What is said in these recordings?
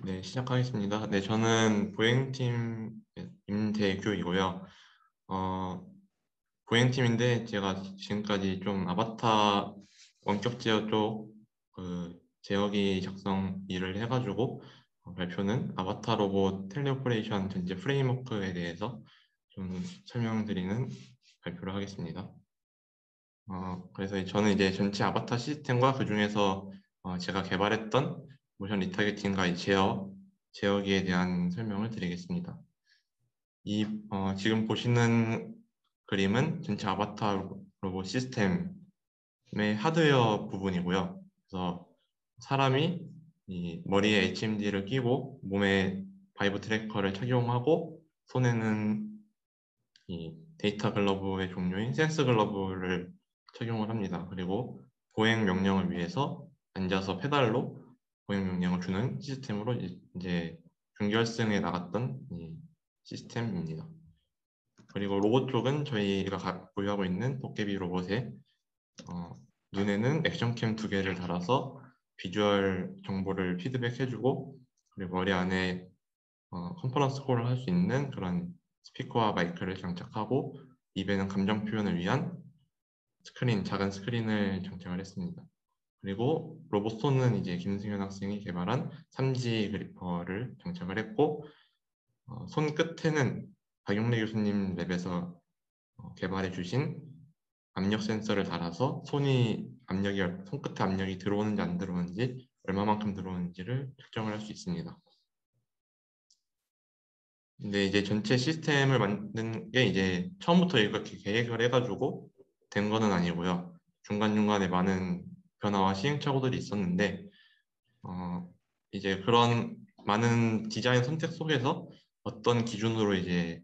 네, 시작하겠습니다. 네, 저는 보행팀 임대규이고요. 보행팀인데 제가 지금까지 좀 아바타 원격 제어 쪽 제어기 작성 일을 해가지고 발표는 아바타 로봇 텔레오퍼레이션 전제 프레임워크에 대해서 좀 설명드리는 발표를 하겠습니다. 그래서 저는 이제 전체 아바타 시스템과 그중에서 제가 개발했던 모션 리타겟팅과 이 제어기에 대한 설명을 드리겠습니다. 지금 보시는 그림은 전체 아바타 로봇 시스템의 하드웨어 부분이고요. 그래서 사람이 이 머리에 HMD를 끼고 몸에 바이브 트래커를 착용하고 손에는 이 데이터 글러브의 종류인 센스 글러브를 착용을 합니다. 그리고 보행 명령을 위해서 앉아서 페달로 보행 명령을 주는 시스템으로 이제 준결승에 나갔던 이 시스템입니다. 그리고 로봇 쪽은 저희가 보유하고 있는 도깨비 로봇의 눈에는 액션캠 2개를 달아서 비주얼 정보를 피드백해주고 그리고 머리 안에 컨퍼런스 콜을 할 수 있는 그런 스피커와 마이크를 장착하고 입에는 감정 표현을 위한 작은 스크린을 장착을 했습니다. 그리고 로봇 손은 이제 김승현 학생이 개발한 3G 그리퍼를 장착을 했고 손 끝에는 박용래 교수님 랩에서 개발해 주신 압력 센서를 달아서 손끝에 압력이 들어오는지 안 들어오는지 얼마만큼 들어오는지를 측정을 할 수 있습니다. 근데 이제 전체 시스템을 만든 게 이제 처음부터 이렇게 계획을 해가지고 된 거는 아니고요. 중간중간에 많은 변화와 시행착오들이 있었는데, 이제 그런 많은 디자인 선택 속에서 어떤 기준으로 이제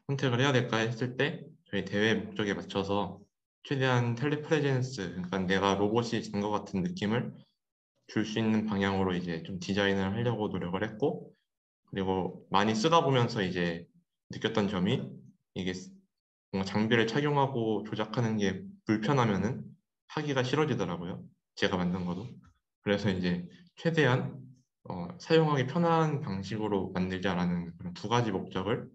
선택을 해야 될까 했을 때 저희 대회 목적에 맞춰서 최대한 텔레프레젠스, 그러니까 내가 로봇이 된 것 같은 느낌을 줄 수 있는 방향으로 이제 좀 디자인을 하려고 노력을 했고, 그리고 많이 쓰다 보면서 이제 느꼈던 점이 이게 뭔가 장비를 착용하고 조작하는 게 불편하면은 하기가 싫어지더라고요. 제가 만든 거도. 그래서 이제 최대한 사용하기 편한 방식으로 만들자라는 그런 두 가지 목적을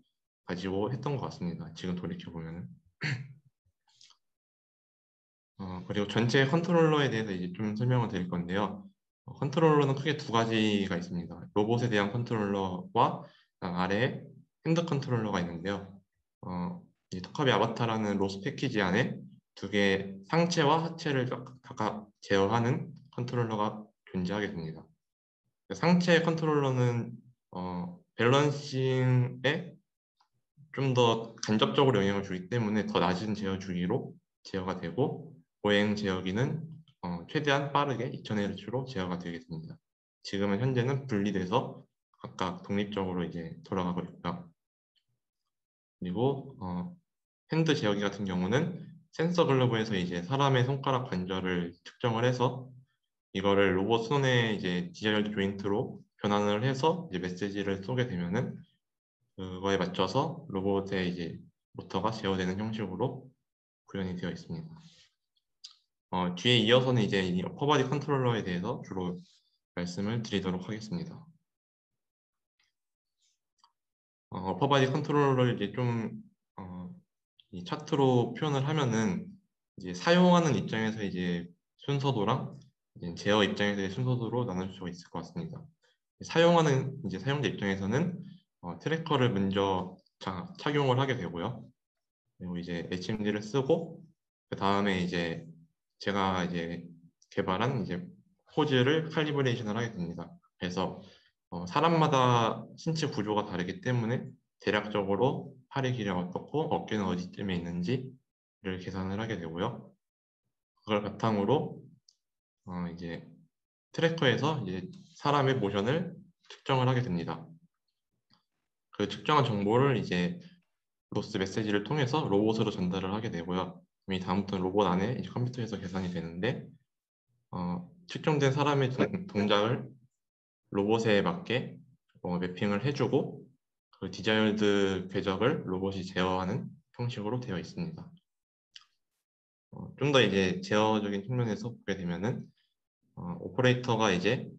가지고 했던 것 같습니다. 지금 돌이켜보면은. 그리고 전체 컨트롤러에 대해서 이제 좀 설명을 드릴 건데요. 컨트롤러는 크게 두 가지가 있습니다. 로봇에 대한 컨트롤러와 아래에 핸드 컨트롤러가 있는데요. 이 토카비 아바타라는 로스 패키지 안에 두 개 상체와 하체를 각각 제어하는 컨트롤러가 존재하게 됩니다. 상체 컨트롤러는 밸런싱에 좀 더 간접적으로 영향을 주기 때문에 더 낮은 제어 주기로 제어가 되고 보행 제어기는 최대한 빠르게 2000Hz로 제어가 되게 됩니다. 지금은 현재는 분리돼서 각각 독립적으로 이제 돌아가고 있고요. 그리고 핸드 제어기 같은 경우는 센서 글러브에서 이제 사람의 손가락 관절을 측정을 해서 이거를 로봇 손에 이제 디자이얼드 조인트로 변환을 해서 이제 메시지를 쏘게 되면은 그거에 맞춰서 로봇의 이제 모터가 제어되는 형식으로 구현이 되어 있습니다. 뒤에 이어서는 이제 이 어퍼바디 컨트롤러에 대해서 주로 말씀을 드리도록 하겠습니다. 어퍼바디 컨트롤러를 이제 이 차트로 표현을 하면은 이제 사용하는 입장에서 이제 순서도랑 이제 제어 입장에서의 순서도로 나눌 수가 있을 것 같습니다. 사용하는 이제 사용자 입장에서는 트래커를 먼저 착용을 하게 되고요. 그리고 이제 HMD를 쓰고 그 다음에 이제 제가 이제 개발한 이제 포즈를 칼리브레이션을 하게 됩니다. 그래서 사람마다 신체 구조가 다르기 때문에 대략적으로 팔의 길이가 어떻고 어깨는 어디쯤에 있는지를 계산을 하게 되고요. 그걸 바탕으로 이제 트래커에서 이제 사람의 모션을 측정을 하게 됩니다. 그 측정한 정보를 이제 로스 메시지를 통해서 로봇으로 전달을 하게 되고요. 이 다음부터는 로봇 안에 이제 컴퓨터에서 계산이 되는데 측정된 사람의 동작을 로봇에 맞게 매핑을 해주고 그 디자이어드 궤적을 로봇이 제어하는 형식으로 되어 있습니다. 좀 더 이제 제어적인 측면에서 보게 되면은 오퍼레이터가 이제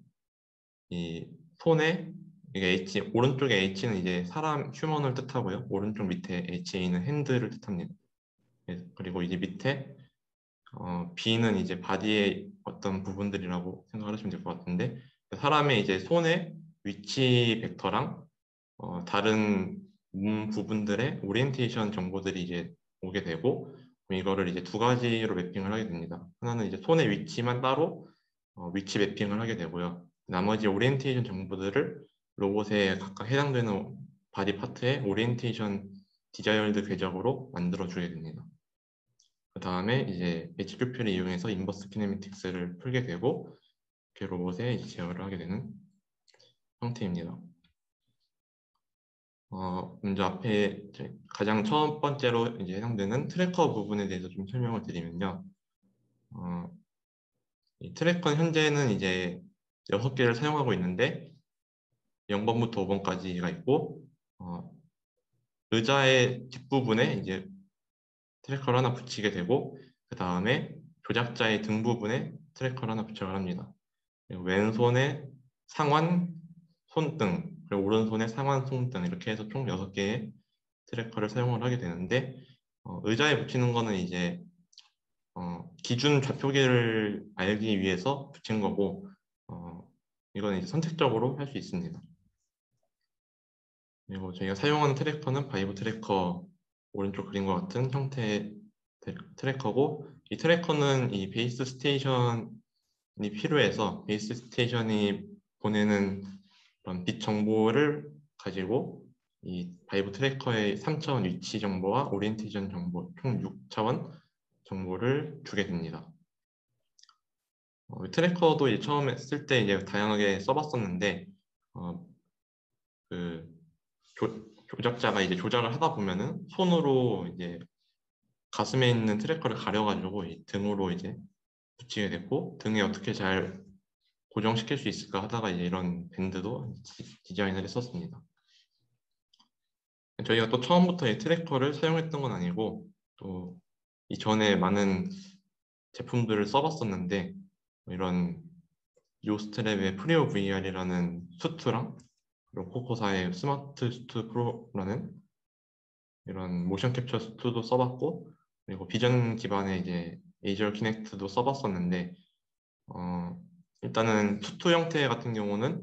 이 손에 이게 오른쪽에 H는 이제 사람 휴먼을 뜻하고요. 오른쪽 밑에 HA는 핸드를 뜻합니다. 그리고 이제 밑에 B는 이제 바디의 어떤 부분들이라고 생각하시면 될 것 같은데 사람의 이제 손의 위치 벡터랑 다른 몸 부분들의 오리엔테이션 정보들이 이제 오게 되고 이거를 이제 두 가지로 매핑을 하게 됩니다. 하나는 이제 손의 위치만 따로 위치 매핑을 하게 되고요. 나머지 오리엔테이션 정보들을 로봇에 각각 해당되는 바디 파트의 오리엔테이션 디자이어드 궤적으로 만들어 주게 됩니다. 그 다음에 이제 HQP를 이용해서 인버스 키네매틱스를 풀게 되고 이렇게 로봇에 이제 제어를 하게 되는 형태입니다. 먼저 앞에 가장 첫 번째로 이제 해당되는 트래커 부분에 대해서 좀 설명을 드리면요. 이 트래커는 현재는 이제 6개를 사용하고 있는데 0번부터 5번까지가 있고 의자의 뒷부분에 이제 트래커를 하나 붙이게 되고 그 다음에 조작자의 등 부분에 트래커를 하나 부착을 합니다. 그리고 왼손에 상완 손등 그리고 오른손에 상완 손등 이렇게 해서 총 6개의 트래커를 사용을 하게 되는데 의자에 붙이는 거는 이제 기준 좌표계를 알기 위해서 붙인 거고 이거는 이제 선택적으로 할 수 있습니다. 그리고 저희가 사용하는 트래커는 바이브 트래커 오른쪽 그림과 같은 형태의 트래커고 이 트래커는 이 베이스 스테이션이 필요해서 베이스 스테이션이 보내는 그런 빛 정보를 가지고 이 바이브 트래커의 3차원 위치 정보와 오리엔테이션 정보 총 6차원 정보를 주게 됩니다. 트래커도 이제 처음에 쓸 때 이제 다양하게 써봤었는데 그 조작자가 이제 조작을 하다 보면은 손으로 이제 가슴에 있는 트래커를 가려가지고 이 등으로 이제 붙이게 됐고 등에 어떻게 잘 고정시킬 수 있을까 하다가 이제 이런 밴드도 디자인을 했었습니다. 저희가 또 처음부터 이 트래커를 사용했던 건 아니고 또 이전에 많은 제품들을 써봤었는데 이런 요스트랩의 프리오 VR이라는 수트랑 그리고 코코사의 스마트 수트 프로라는 이런 모션 캡처 수트도 써봤고 그리고 비전 기반의 이제 에이저 키넥트도 써봤었는데 일단은 수트 형태 같은 경우는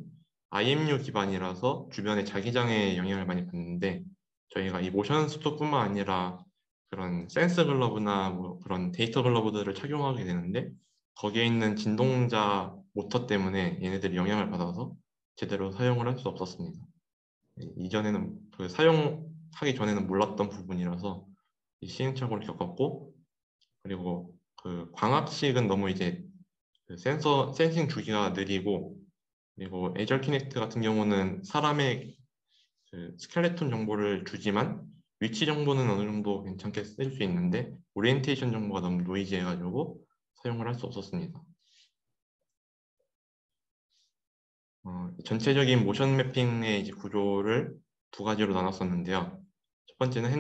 IMU 기반이라서 주변의 자기장에 영향을 많이 받는데 저희가 이 모션 수트뿐만 아니라 그런 센스 글러브나 뭐 그런 데이터 글러브들을 착용하게 되는데 거기에 있는 진동자 모터 때문에 얘네들이 영향을 받아서 제대로 사용을 할 수 없었습니다. 이전에는 그 사용하기 전에는 몰랐던 부분이라서 시행착오를 겪었고 그리고 그 광학식은 너무 이제 그 센싱 주기가 느리고 그리고 에이저 키넥트 같은 경우는 사람의 그 스켈레톤 정보를 주지만 위치 정보는 어느 정도 괜찮게 쓸 수 있는데 오리엔테이션 정보가 너무 노이즈해가지고 사용을 할 수 없었습니다. 전체적인 모션 매핑의 이제 구조를 두 가지로 나눴었는데요. 첫 번째는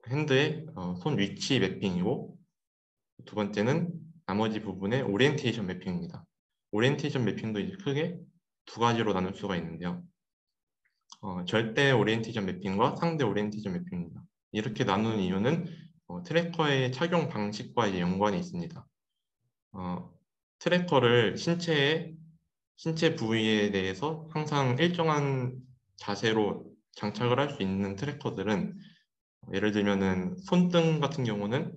핸드의 손 위치 매핑이고 두 번째는 나머지 부분의 오리엔테이션 매핑입니다. 오리엔테이션 매핑도 이제 크게 두 가지로 나눌 수가 있는데요. 절대 오리엔테이션 매핑과 상대 오리엔테이션 매핑입니다. 이렇게 나누는 이유는 트래커의 착용 방식과 이제 연관이 있습니다. 트래커를 신체 부위에 대해서 항상 일정한 자세로 장착을 할 수 있는 트래커들은 예를 들면은 손등 같은 경우는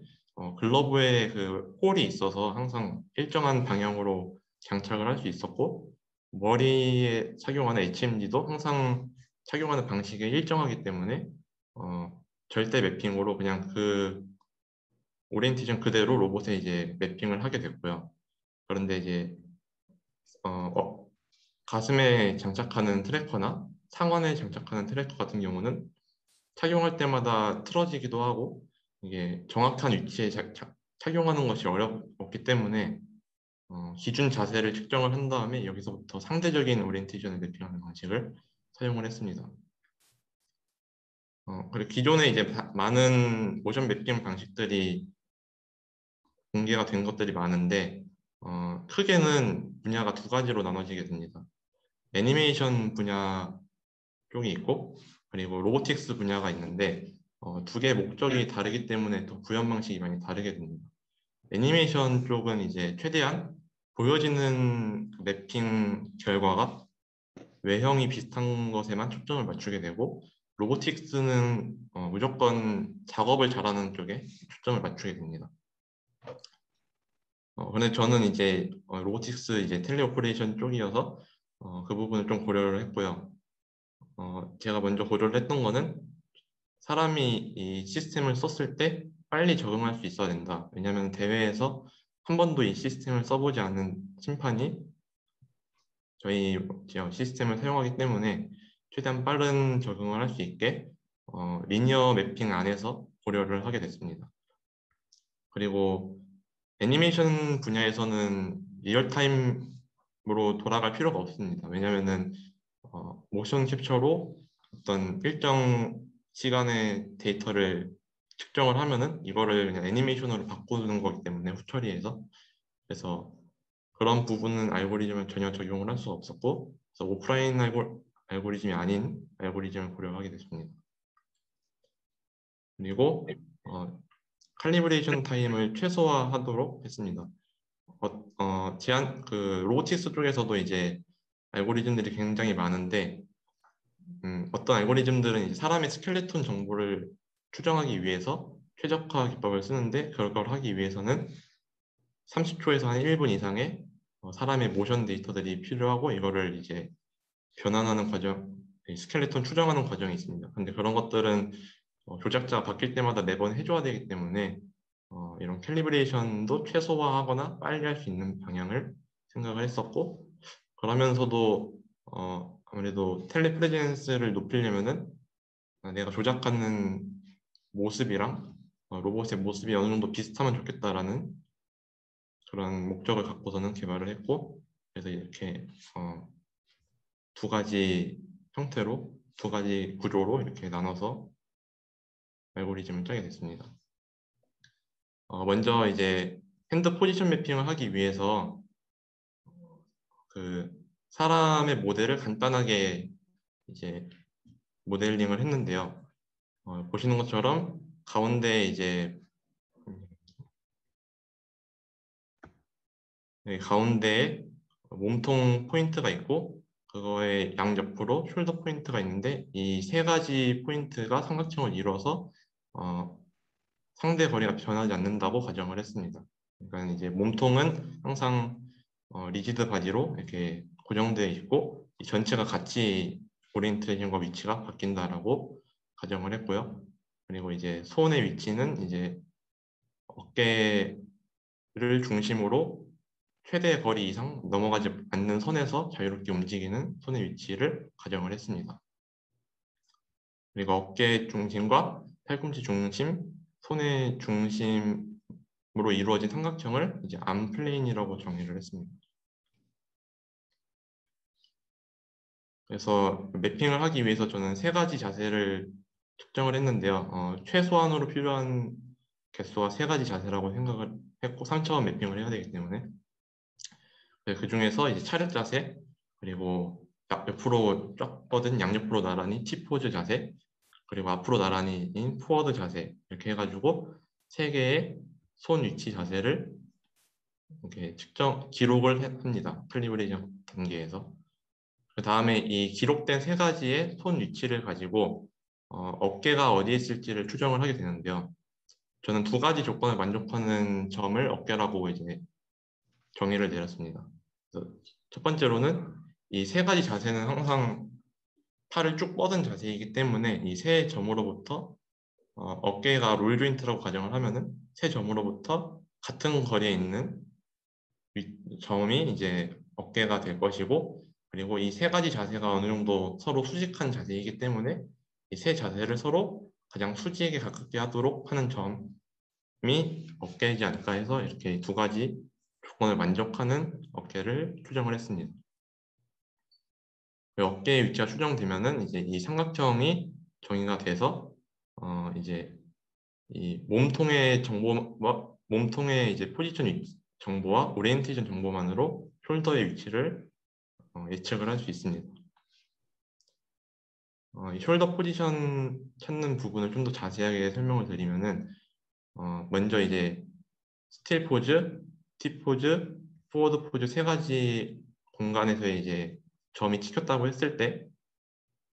글러브에 그 홀이 있어서 항상 일정한 방향으로 장착을 할 수 있었고 머리에 착용하는 HMD도 항상 착용하는 방식이 일정하기 때문에 절대 매핑으로 그냥 그 오리엔테이션 그대로 로봇에 이제 매핑을 하게 됐고요. 그런데 이제 가슴에 장착하는 트래커나 상완에 장착하는 트래커 같은 경우는 착용할 때마다 틀어지기도 하고 이게 정확한 위치에 착용하는 것이 어렵기 때문에 기준 자세를 측정을 한 다음에 여기서부터 상대적인 오리엔테이션을 매핑하는 방식을 사용을 했습니다. 그리고 기존에 이제 많은 모션 매핑 방식들이 공개가 된 것들이 많은데 크게는 분야가 두 가지로 나눠지게 됩니다. 애니메이션 분야 쪽이 있고 그리고 로보틱스 분야가 있는데 두 개의 목적이 다르기 때문에 또 구현 방식이 많이 다르게 됩니다. 애니메이션 쪽은 이제 최대한 보여지는 그 맵핑 결과가 외형이 비슷한 것에만 초점을 맞추게 되고 로보틱스는 무조건 작업을 잘하는 쪽에 초점을 맞추게 됩니다. 근데 저는 이제 로보틱스 이제 텔레오퍼레이션 쪽이어서 그 부분을 좀 고려를 했고요. 제가 먼저 고려를 했던 거는 사람이 이 시스템을 썼을 때 빨리 적응할 수 있어야 된다. 왜냐하면 대회에서 한 번도 이 시스템을 써보지 않은 심판이 저희 시스템을 사용하기 때문에 최대한 빠른 적응을 할 수 있게 리니어 매핑 안에서 고려를 하게 됐습니다. 그리고 애니메이션 분야에서는 리얼타임으로 돌아갈 필요가 없습니다. 왜냐하면은 모션 캡처로 어떤 일정 시간의 데이터를 측정을 하면은 이거를 그냥 애니메이션으로 바꾸는 거기 때문에 후처리해서 그래서 그런 부분은 알고리즘을 전혀 적용을 할 수 없었고 그래서 오프라인 알고리즘이 아닌 알고리즘을 고려하게 됐습니다. 그리고 칼리브레이션 타임을 최소화하도록 했습니다. 그 로보틱스 쪽에서도 이제 알고리즘들이 굉장히 많은데 어떤 알고리즘들은 이제 사람의 스켈레톤 정보를 추정하기 위해서 최적화 기법을 쓰는데 그걸 하기 위해서는 30초에서 한 1분 이상의 사람의 모션 데이터들이 필요하고 이거를 이제 변환하는 과정, 스켈레톤 추정하는 과정이 있습니다. 근데 그런 것들은 조작자가 바뀔 때마다 매번 해줘야 되기 때문에 이런 캘리브레이션도 최소화하거나 빨리 할 수 있는 방향을 생각을 했었고 그러면서도 아무래도 텔레프레젠스를 높이려면은 내가 조작하는 모습이랑 로봇의 모습이 어느 정도 비슷하면 좋겠다라는 그런 목적을 갖고서는 개발을 했고 그래서 이렇게 두 가지 형태로 두 가지 구조로 이렇게 나눠서 알고리즘을 짜게 됐습니다. 먼저 이제 핸드 포지션 매핑을 하기 위해서 그 사람의 모델을 간단하게 이제 모델링을 했는데요. 보시는 것처럼 가운데 이제 가운데에 몸통 포인트가 있고 그거의 양옆으로 숄더 포인트가 있는데 이 세 가지 포인트가 삼각형을 이루어서 상대 거리가 변하지 않는다고 가정을 했습니다. 그러니까 이제 몸통은 항상 리지드 바디로 이렇게 고정되어 있고 이 전체가 같이 오리엔테이션과 위치가 바뀐다라고 가정을 했고요. 그리고 이제 손의 위치는 이제 어깨를 중심으로 최대 거리 이상 넘어가지 않는 선에서 자유롭게 움직이는 손의 위치를 가정을 했습니다. 그리고 어깨 중심과 팔꿈치 중심, 손의 중심으로 이루어진 삼각형을 이제 암 플레인이라고 정의를 했습니다. 그래서 매핑을 하기 위해서 저는 세 가지 자세를 측정을 했는데요. 최소한으로 필요한 개수가 세 가지 자세라고 생각을 했고 3차원 매핑을 해야 되기 때문에 그 중에서 이제 차렷 자세 그리고 옆으로 쫙 뻗은 양옆으로 나란히 T포즈 자세 그리고 앞으로 나란히인 포워드 자세 이렇게 해가지고 세 개의 손 위치 자세를 이렇게 기록을 합니다. 캘리브레이션 단계에서. 그 다음에 이 기록된 세 가지의 손 위치를 가지고 어깨가 어디에 있을지를 추정을 하게 되는데요. 저는 두 가지 조건을 만족하는 점을 어깨라고 이제 정의를 내렸습니다. 그래서 첫 번째로는 이 세 가지 자세는 항상 팔을 쭉 뻗은 자세이기 때문에 이 세 점으로부터 어깨가 롤 조인트라고 가정을 하면은 세 점으로부터 같은 거리에 있는 점이 이제 어깨가 될 것이고 그리고 이 세 가지 자세가 어느 정도 서로 수직한 자세이기 때문에 이 세 자세를 서로 가장 수직에 가깝게 하도록 하는 점이 어깨이지 않을까 해서 이렇게 두 가지 조건을 만족하는 어깨를 추정을 했습니다. 어깨의 위치가 추정되면은 이제 이 삼각형이 정의가 돼서 이제 이 몸통의 이제 포지션 정보와 오리엔테이션 정보만으로 숄더의 위치를 예측을 할 수 있습니다. 이 숄더 포지션 찾는 부분을 좀 더 자세하게 설명을 드리면은 먼저 이제 스틸 포즈, T 포즈, 포워드 포즈 세 가지 공간에서 이제 점이 찍혔다고 했을 때,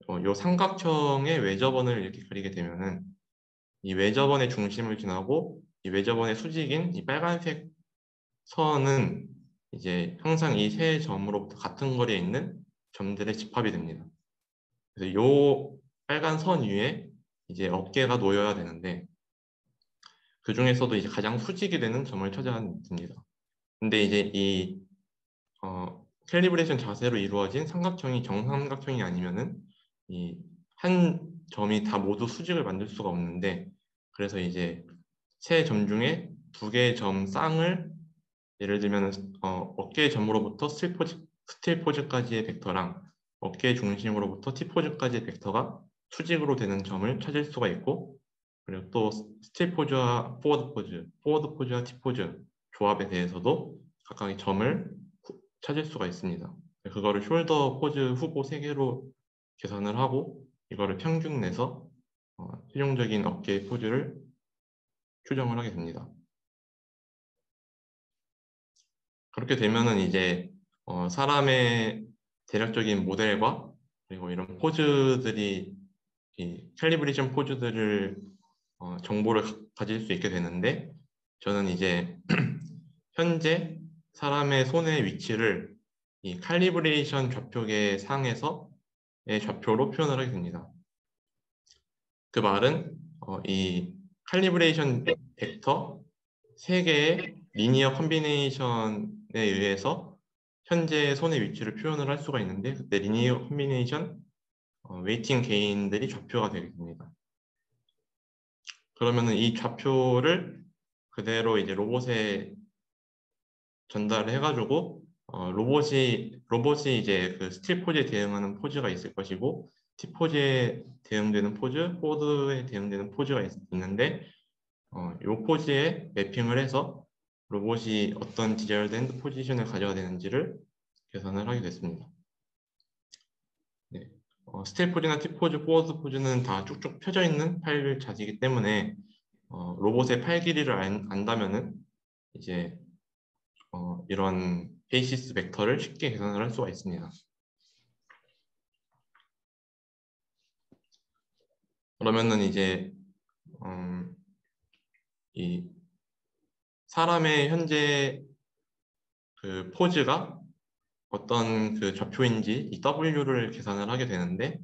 이 삼각형의 외접원을 이렇게 그리게 되면은 이 외접원의 중심을 지나고 이 외접원의 수직인 이 빨간색 선은 이제 항상 이 세 점으로부터 같은 거리에 있는 점들의 집합이 됩니다. 그래서 이 빨간 선 위에 이제 어깨가 놓여야 되는데 그 중에서도 이제 가장 수직이 되는 점을 찾아야 됩니다. 근데 이제 이 캘리브레이션 자세로 이루어진 삼각형이 정삼각형이 아니면은 이 한 점이 다 모두 수직을 만들 수가 없는데 그래서 이제 세 점 중에 두 개의 점 쌍을 예를 들면 어깨의 점으로부터 스틸 포즈까지의 벡터랑 어깨의 중심으로부터 T 포즈까지의 벡터가 수직으로 되는 점을 찾을 수가 있고 그리고 또 스틸 포즈와 포워드 포즈, 포워드 포즈와 T 포즈 조합에 대해서도 각각의 점을 찾을 수가 있습니다. 그거를 숄더 포즈 후보 3개로 계산을 하고 이거를 평균 내서 최종적인 어깨 포즈를 추정을 하게 됩니다. 그렇게 되면은 이제 사람의 대략적인 모델과 그리고 이런 포즈들이 이 캘리브레이션 포즈들을 정보를 가질 수 있게 되는데 저는 이제 현재 사람의 손의 위치를 이 칼리브레이션 좌표계 상에서의 좌표로 표현을 하게 됩니다. 그 말은 이 칼리브레이션 벡터 3개의 리니어 컨비네이션에 의해서 현재 손의 위치를 표현을 할 수가 있는데 그때 리니어 컨비네이션 웨이팅 게인들이 좌표가 되게 됩니다. 그러면은 이 좌표를 그대로 이제 로봇에 전달을 해가지고 로봇이 이제 그 스틸 포즈에 대응하는 포즈가 있을 것이고 T 포즈에 대응되는 포즈, 포드에 대응되는 포즈가 있는데 이 포즈에 매핑을 해서 로봇이 어떤 디자이어드 핸드 포지션을 가져야 되는지를 계산을 하게 됐습니다. 네. 스틸 포즈나 T 포즈, 포워드 포즈는 다 쭉쭉 펴져 있는 파일 자지이기 때문에 로봇의 팔 길이를 안다면은 이제 이런 베이시스 벡터를 쉽게 계산을 할 수가 있습니다. 그러면은 이제 이 사람의 현재 그 포즈가 어떤 그 좌표인지 이 W를 계산을 하게 되는데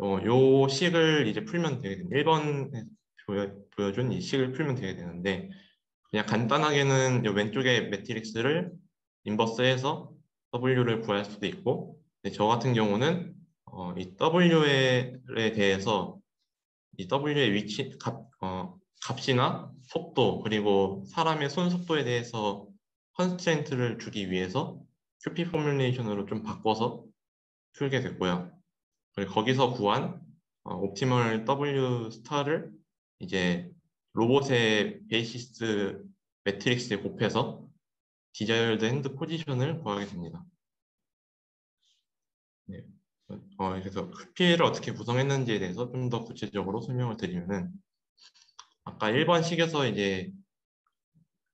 요 식을 이제 풀면 되게 됩니다. 1번에 보여준 이 식을 풀면 되게 되는데 그냥 간단하게는 요 왼쪽에 매트릭스를 인버스해서 W를 구할 수도 있고 저 같은 경우는 이 W에 대해서 이 W의 값이나 속도 그리고 사람의 손 속도에 대해서 컨스트레인트를 주기 위해서 QP 포뮬레이션으로 좀 바꿔서 풀게 됐고요. 그리고 거기서 구한 옵티멀 W 스타를 이제 로봇의 베이시스 매트릭스에 곱해서 디자이어드 핸드 포지션을 구하게 됩니다. 네. 그래서 QP를 어떻게 구성했는지에 대해서 좀 더 구체적으로 설명을 드리면은 아까 1번 식에서 이제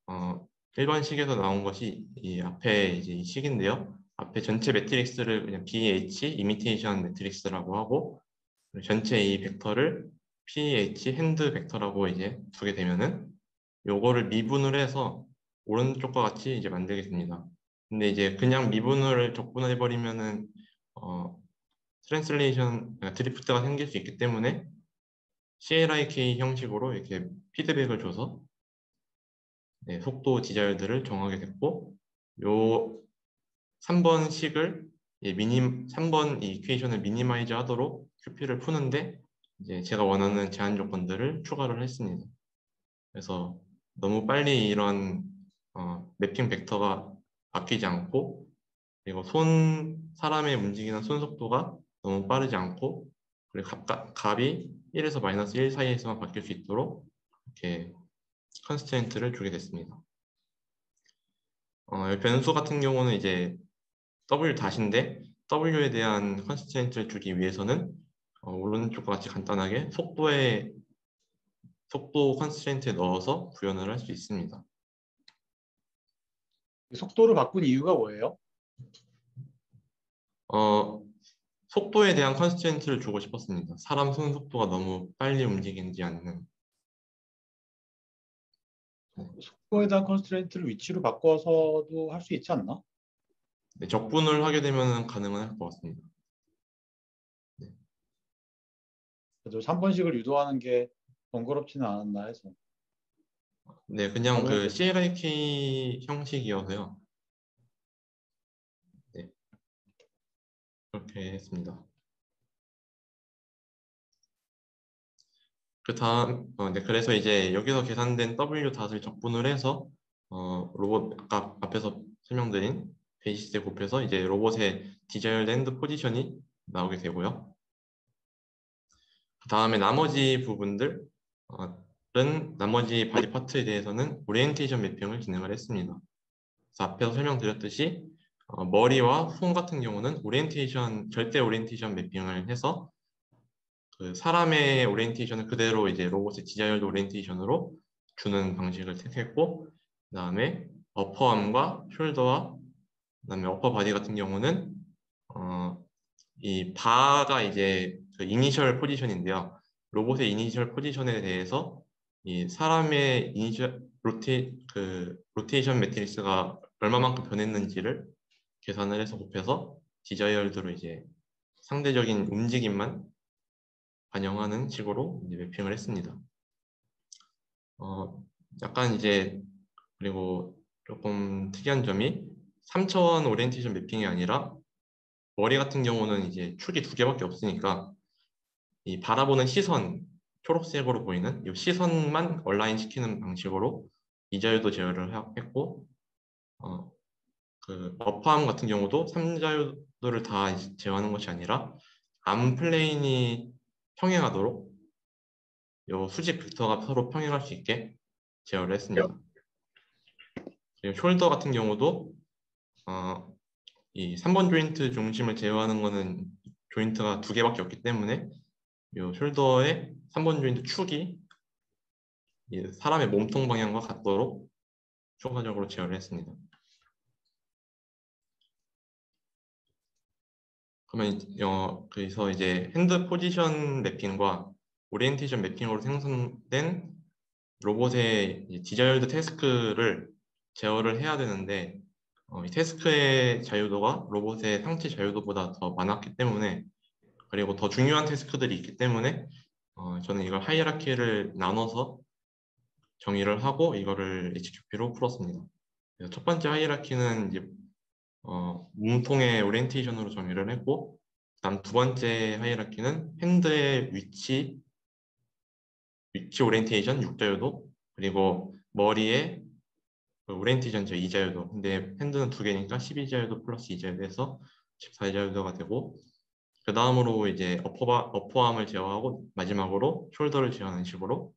1번 식에서 나온 것이 이 앞에 이제 이 식인데요. 앞에 전체 매트릭스를 그냥 BH 이미테이션 매트릭스라고 하고 전체 이 벡터를 PH 핸드 벡터라고 이제 두게 되면은 요거를 미분을 해서 오른쪽과 같이 이제 만들게 됩니다. 근데 이제 그냥 미분을 적분해 버리면은 트랜슬레이션 드리프트가 생길 수 있기 때문에 CLIK 형식으로 이렇게 피드백을 줘서 네, 속도 디자이어들을 정하게 됐고 요 3번 식을 3번 이 이퀘이션을 미니마이즈 하도록 QP를 푸는데 이제 제가 원하는 제한 조건들을 추가를 했습니다. 그래서 너무 빨리 이런 매핑 벡터가 바뀌지 않고 그리고 사람의 움직이는 손 속도가 너무 빠르지 않고 그리고 값이 1에서 마이너스 1 사이에서만 바뀔 수 있도록 이렇게 컨스트레인트를 주게 됐습니다. 변수 같은 경우는 이제 W 다시인데 W에 대한 컨스트레인트를 주기 위해서는 오른쪽과 같이 간단하게 속도 컨스트레인트에 넣어서 구현을 할 수 있습니다. 속도를 바꾼 이유가 뭐예요? 속도에 대한 컨스트레인트를 주고 싶었습니다. 사람 손 속도가 너무 빨리 움직이지 않는. 속도에 대한 컨스트레인트를 위치로 바꿔서도 할 수 있지 않나? 네, 적분을 하게 되면 가능은 할 것 같습니다. 네. 그래도 3번식을 유도하는 게 번거롭지는 않았나 해서. 네, 그냥 바로 그 해도 CLIK 형식이어서요. 네, 그렇게 했습니다. 네, 그래서 이제 여기서 계산된 W 닷을 적분을 해서 로봇 아까 앞에서 설명드린 베이시스에 곱해서 이제 로봇의 디자이어드 핸드 포지션이 나오게 되고요. 그 다음에 나머지 부분들은 나머지 바디 파트에 대해서는 오리엔테이션 매핑을 진행을 했습니다. 그래서 앞에서 설명드렸듯이 머리와 손 같은 경우는 절대 오리엔테이션 매핑을 해서 그 사람의 오리엔테이션을 그대로 이제 로봇의 디자이어드 오리엔테이션으로 주는 방식을 택했고, 그다음에 어퍼암과 숄더와 그다음에 어퍼 바디 같은 경우는 이 바가 이제 그 이니셜 포지션인데요. 로봇의 이니셜 포지션에 대해서 이 사람의 로테이션 매트릭스가 얼마만큼 변했는지를 계산을 해서 곱해서 디자이어드로 이제 상대적인 움직임만 반영하는 식으로 이제 매핑을 했습니다. 약간 이제 그리고 조금 특이한 점이 3차원 오리엔테이션 매핑이 아니라 머리 같은 경우는 이제 축이 2개밖에 없으니까 이 바라보는 시선, 초록색으로 보이는 이 시선만 얼라인 시키는 방식으로 이자유도 제어를 했고, 그 어퍼암 같은 경우도 3자유도를 다 제어하는 것이 아니라 암 플레인이 평행하도록 요 수직 벡터가 서로 평행할 수 있게 제어를 했습니다. 그리고 숄더 같은 경우도 이 3번 조인트 중심을 제어하는 거는 조인트가 2개밖에 없기 때문에 이 숄더의 3번 조인트 축이 사람의 몸통 방향과 같도록 추가적으로 제어를 했습니다. 그러면 그래서 이제 핸드 포지션 매핑과 오리엔테이션 매핑으로 생성된 로봇의 디자이어드 태스크를 제어를 해야 되는데 이 태스크의 자유도가 로봇의 상체 자유도보다 더 많았기 때문에 그리고 더 중요한 태스크들이 있기 때문에 저는 이걸 하이라키를 나눠서 정의를 하고 이거를 HQP로 풀었습니다. 그래서 첫 번째 하이라키는 이제 몸통의 오리엔테이션으로 정의를 했고 그다음 두 번째 하이라키는 핸드의 위치 오리엔테이션 6자유도 그리고 머리의 오리엔테이션 저 2자유도 근데 핸드는 2개니까 12자유도 플러스 2자유도에서 14자유도가 되고 그 다음으로 이제 어퍼암을 제어하고 마지막으로 숄더를 제어하는 식으로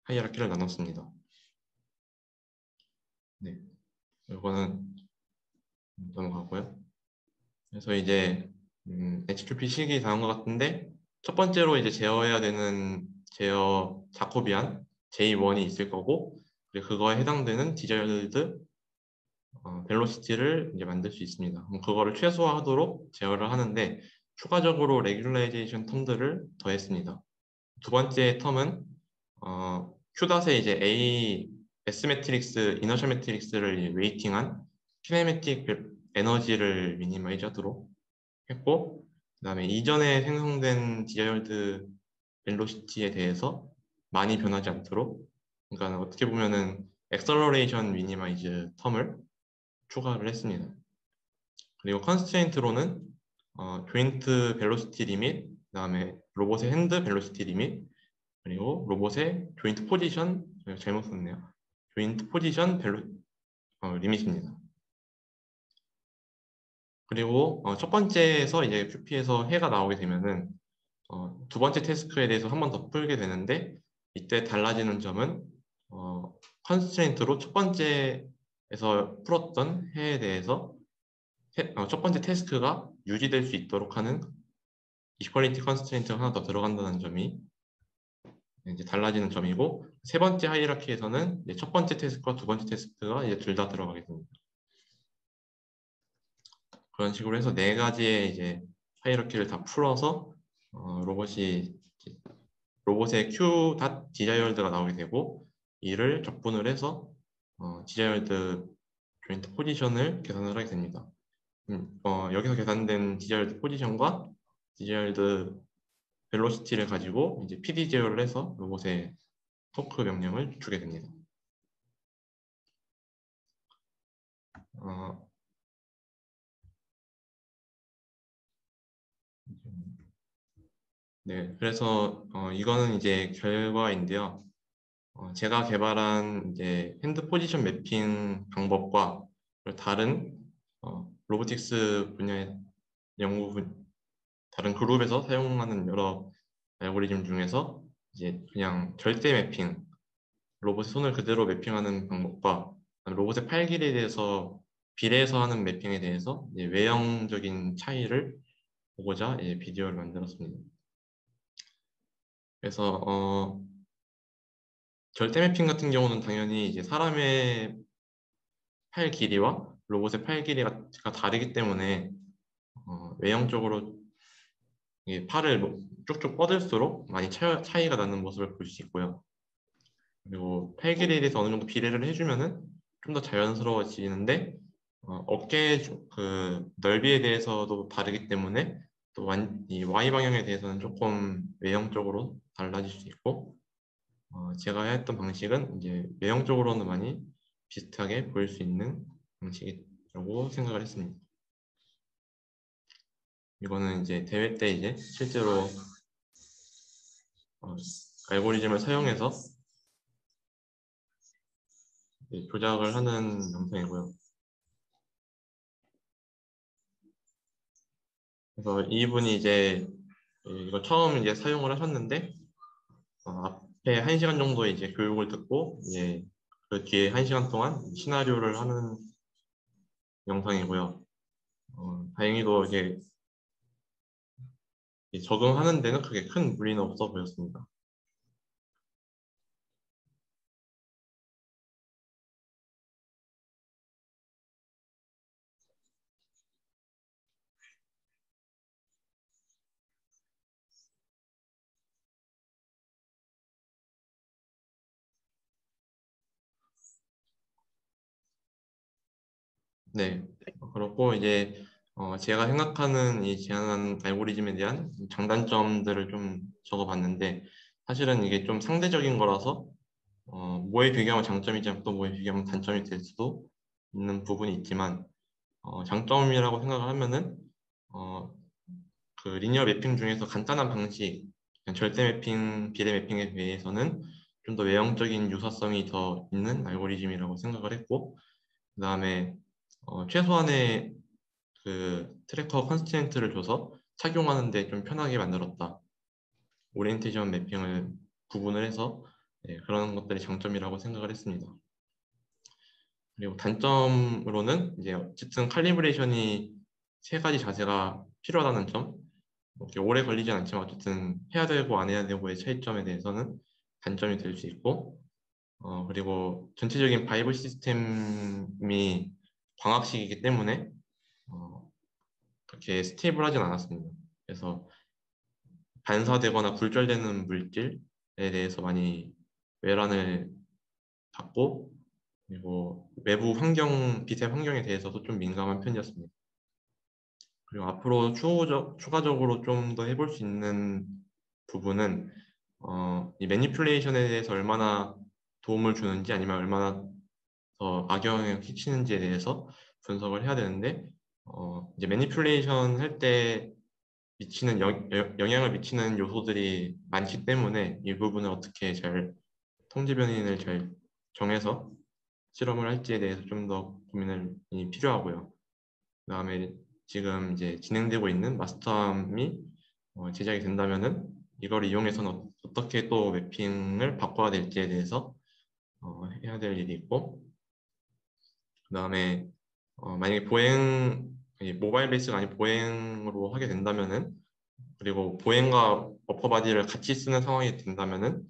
하이라키를 나눴습니다. 네, 이거는 넘어가고요. 그래서 이제 HQP 식이 다른 것 같은데 첫 번째로 이제 제어해야 되는 제어 자코비안 J1이 있을 거고 그리고 그거에 해당되는 디자이어드 벨로시티를 이제 만들 수 있습니다. 그럼 그거를 최소화하도록 제어를 하는데 추가적으로 레귤라이제이션 텀들을 더했습니다. 두 번째 텀은 Q닷에 이제 S 매트릭스, 이너셜 매트릭스를 웨이팅한 키네매틱 에너지를 미니마이즈하도록 했고 그다음에 이전에 생성된 디자이어드 벨로시티에 대해서 많이 변하지 않도록 그러니까 어떻게 보면은 엑셀러레이션 미니마이즈 텀을 추가를 했습니다. 그리고 컨스트레인트로는 조인트 벨로시티 리밋, 그다음에 로봇의 핸드 벨로시티 리밋, 그리고 로봇의 조인트 포지션 잘못 썼네요. 조인트 포지션 리밋입니다. 그리고 첫 번째에서 이제 QP에서 해가 나오게 되면은 두 번째 태스크에 대해서 한 번 더 풀게 되는데 이때 달라지는 점은 컨스트레인트로 첫 번째에서 풀었던 해에 대해서 첫 번째 태스크가 유지될 수 있도록 하는 이퀄리티 컨스트레인트가 하나 더 들어간다는 점이 이제 달라지는 점이고, 세 번째 하이라키에서는 이제 첫 번째 태스크와 두 번째 태스크가 이제 둘 다 들어가게 됩니다. 그런 식으로 해서 네 가지의 이제 하이라키를 다 풀어서 로봇의 Q.desired가 나오게 되고, 이를 적분을 해서 desired 조인트 포지션을 계산을 하게 됩니다. 여기서 계산된 desired 포지션과 desired 벨로시티를 가지고 이제 PD 제어를 해서 로봇의 토크 명령을 주게 됩니다. 어, 네, 그래서 이거는 이제 결과인데요. 제가 개발한 이제 핸드 포지션 매핑 방법과 다른 로보틱스 분야의 다른 그룹에서 사용하는 여러 알고리즘 중에서 이제 그냥 절대 매핑, 로봇의 손을 그대로 매핑하는 방법과 로봇의 팔 길이에 대해서 비례해서 하는 매핑에 대해서 이제 외형적인 차이를 보고자 이제 비디오를 만들었습니다. 그래서 절대 매핑 같은 경우는 당연히 이제 사람의 팔 길이와 로봇의 팔 길이가 다르기 때문에 외형적으로 이 팔을 쭉쭉 뻗을수록 많이 차이가 나는 모습을 볼 수 있고요. 그리고 팔 길이에 대해서 어느 정도 비례를 해주면은 좀 더 자연스러워지는데 어깨 그 넓이에 대해서도 다르기 때문에 또 이 Y 방향에 대해서는 조금 외형적으로 달라질 수 있고 제가 했던 방식은 이제 외형적으로는 많이 비슷하게 보일 수 있는 방식이라고 생각을 했습니다. 이거는 이제 대회 때 이제 실제로 알고리즘을 사용해서 조작을 하는 영상이고요. 그래서 이분이 이제 이거 처음 이제 사용을 하셨는데 앞에 1시간 정도 이제 교육을 듣고 이제 그 뒤에 1시간 동안 시나리오를 하는 영상이고요. 다행히도 이제 적응하는 데는 그렇게 큰 무리는 없어 보였습니다. 네, 그렇고 이제 제가 생각하는 이 제안한 알고리즘에 대한 장단점들을 좀 적어봤는데 사실은 이게 좀 상대적인 거라서 뭐에 비교하면 장점이지 또 뭐에 비교하면 단점이 될 수도 있는 부분이 있지만 장점이라고 생각을 하면은 어, 그 리니어 매핑 중에서 간단한 방식, 그냥 절대 매핑, 비례 매핑에 비해서는 좀 더 외형적인 유사성이 더 있는 알고리즘이라고 생각을 했고, 그 다음에 최소한의 그 트래커 컨스트레인트를 줘서 착용하는데 좀 편하게 만들었다. 오리엔테이션 매핑을 구분을 해서 그런 것들이 장점이라고 생각을 했습니다. 그리고 단점으로는 이제 어쨌든 칼리브레이션이 세 가지 자세가 필요하다는 점, 이렇게 오래 걸리진 않지만 어쨌든 해야 되고 안 해야 되고의 차이점에 대해서는 단점이 될 수 있고, 그리고 전체적인 바이브 시스템이 광학식이기 때문에 그렇게 스테이블하진 않았습니다. 그래서 반사되거나 굴절되는 물질에 대해서 많이 외란을 받고, 그리고 외부 환경, 빛의 환경에 대해서도 좀 민감한 편이었습니다. 그리고 앞으로 추가적으로 좀 더 해볼 수 있는 부분은 이 매니플레이션에 대해서 얼마나 도움을 주는지 아니면 얼마나 더 악영향을 끼치는지에 대해서 분석을 해야 되는데 이제 매니플레이션 할 때 미치는 영향을 미치는 요소들이 많기 때문에 이 부분을 어떻게 잘 통제 변인을 잘 정해서 실험을 할지에 대해서 좀 더 고민이 필요하고요. 그다음에 지금 이제 진행되고 있는 마스터암이 제작이 된다면은 이걸 이용해서는 어떻게 또 매핑을 바꿔야 될지에 대해서 해야 될 일이 있고, 그다음에 만약에 보행 이 모바일 베이스가 아닌 보행으로 하게 된다면은, 그리고 보행과 어퍼바디를 같이 쓰는 상황이 된다면은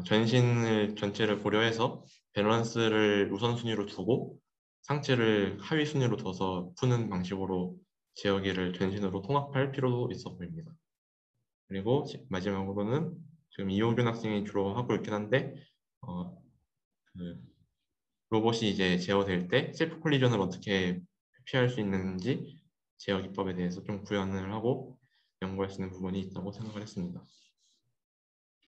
전신을 전체를 고려해서 밸런스를 우선순위로 두고 상체를 하위 순위로 둬서 푸는 방식으로 제어기를 전신으로 통합할 필요도 있어 보입니다. 그리고 마지막으로는 지금 이호균 학생이 주로 하고 있긴 한데 그 로봇이 이제 제어될 때 셀프 콜리전을 어떻게 피할 수 있는지 제어 기법에 대해서 좀 구현을 하고 연구할 수 있는 부분이 있다고 생각을 했습니다.